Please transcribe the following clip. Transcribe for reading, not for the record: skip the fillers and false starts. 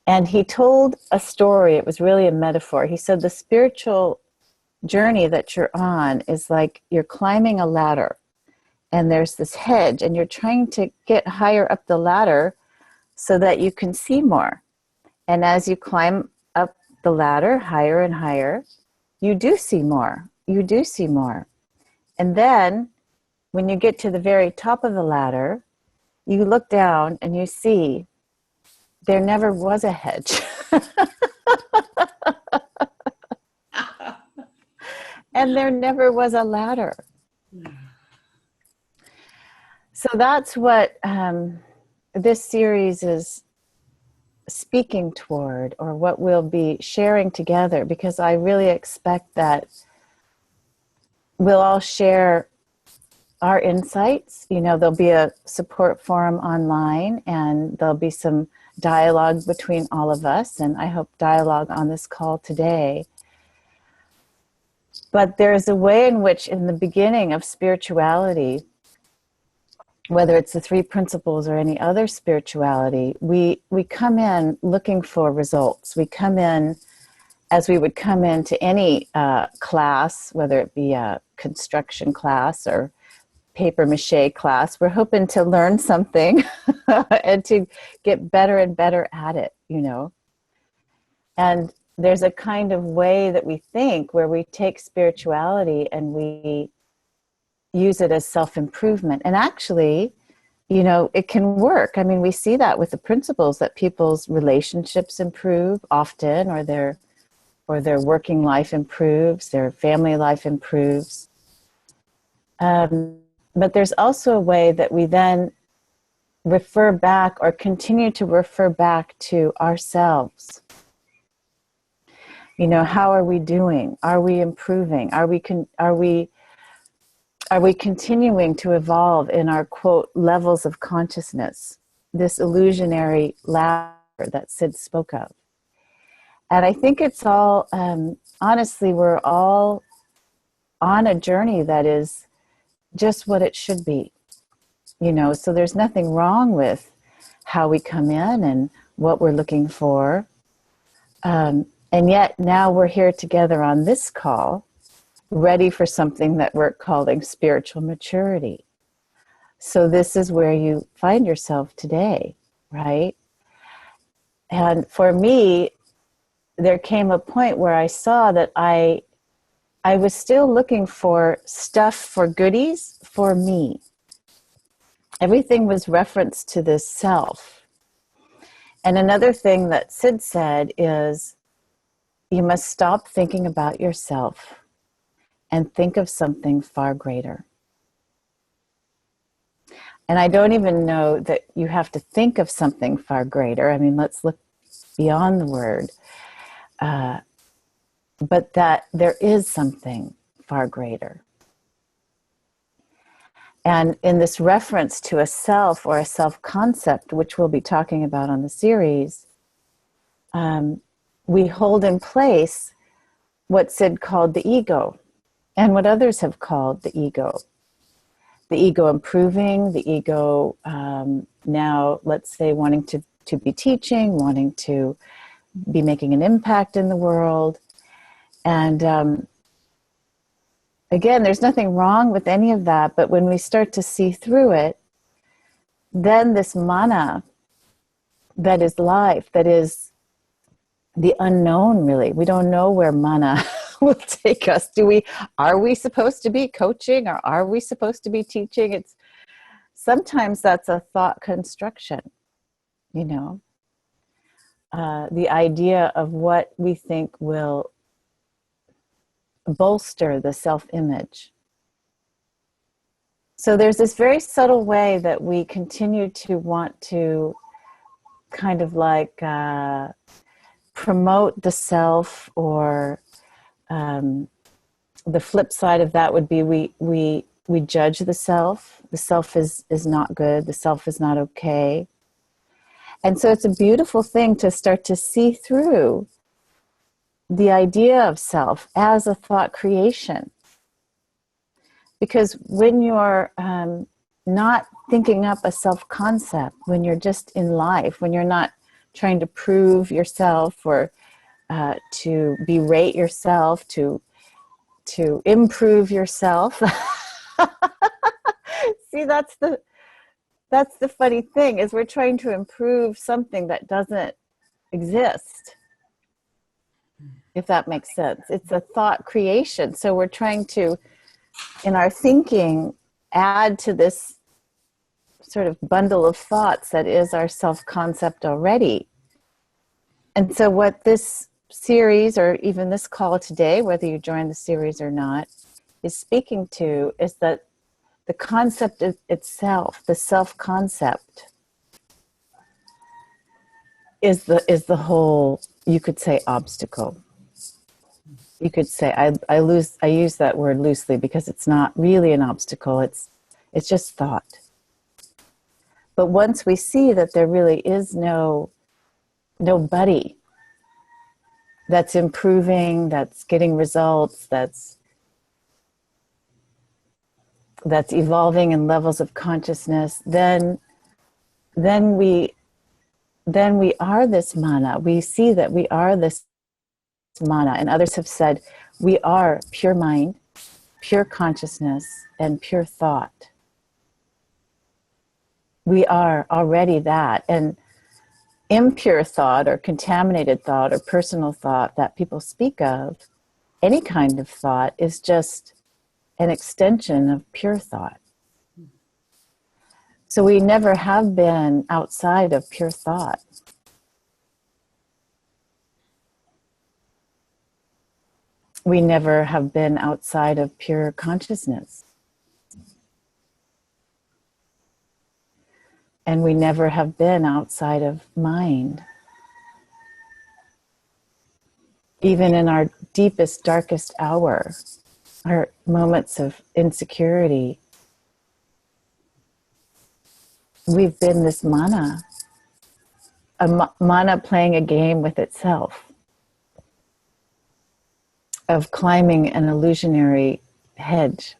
And he told a story. It was really a metaphor. He said the spiritual journey that you're on is like you're climbing a ladder, and there's this hedge, and you're trying to get higher up the ladder so that you can see more. And as you climb up the ladder higher and higher, you do see more. You do see more. And then when you get to the very top of the ladder, you look down and you see there never was a hedge. And there never was a ladder. So that's what this series is speaking toward, or what we'll be sharing together, because I really expect that we'll all share our insights. You know, there'll be a support forum online, and there'll be some dialogue between all of us, and I hope dialogue on this call today. But there's a way in which, in the beginning of spirituality, whether it's the three principles or any other spirituality, we come in looking for results. We come in as we would come into any class, whether it be a construction class or paper mache class. We're hoping to learn something and to get better and better at it, you know. And there's a kind of way that we think where we take spirituality and we use it as self-improvement. And actually, you know, it can work. I mean, we see that with the principles, that people's relationships improve often, or their working life improves, their family life improves. But there's also a way that we then refer back, or continue to refer back to ourselves. You know, how are we doing? Are we improving? Are we continuing to evolve in our, quote, levels of consciousness, this illusionary ladder that Sid spoke of? And I think it's all, honestly, we're all on a journey that is just what it should be, you know. So there's nothing wrong with how we come in and what we're looking for. And yet now we're here together on this call, ready for something that we're calling spiritual maturity. So this is where you find yourself today, right? And for me, there came a point where I saw that I was still looking for stuff, for goodies for me. Everything was referenced to this self. And another thing that Sid said is, you must stop thinking about yourself and think of something far greater. And I don't even know that you have to think of something far greater. I mean, let's look beyond the word. But that there is something far greater. And in this reference to a self, or a self-concept, which we'll be talking about on the series, we hold in place what Sid called the ego, and what others have called the ego. The ego improving, the ego now, let's say, wanting to be teaching, wanting to be making an impact in the world. And again, there's nothing wrong with any of that, but when we start to see through it, then this mana that is life, that is the unknown, really. We don't know where mana will take us. Are we supposed to be coaching, or are we supposed to be teaching? Sometimes that's a thought construction, you know. The idea of what we think will bolster the self-image. So there's this very subtle way that we continue to want to kind of like promote the self, or the flip side of that would be we judge the self. The self is not good. The self is not okay. And so it's a beautiful thing to start to see through the idea of self as a thought creation. Because when you're not thinking up a self-concept, when you're just in life, when you're not trying to prove yourself, or to berate yourself, to improve yourself. See, that's the funny thing, is we're trying to improve something that doesn't exist, if that makes sense. It's a thought creation. So we're trying to, in our thinking, add to this sort of bundle of thoughts that is our self-concept already. And so what this series, or even this call today, whether you join the series or not, is speaking to is that the concept itself, the self-concept, is the whole, you could say, obstacle. You could say, I use that word loosely because it's not really an obstacle, it's just thought. But once we see that there really is nobody that's improving, that's getting results, that's evolving in levels of consciousness, then we are this mana. We see that we are this mana. And others have said, we are pure mind, pure consciousness, and pure thought. We are already that. And impure thought, or contaminated thought, or personal thought that people speak of, any kind of thought, is just an extension of pure thought. So we never have been outside of pure thought. We never have been outside of pure consciousness. And we never have been outside of mind. Even in our deepest, darkest hour, our moments of insecurity, we've been this mana, mana playing a game with itself, of climbing an illusionary hedge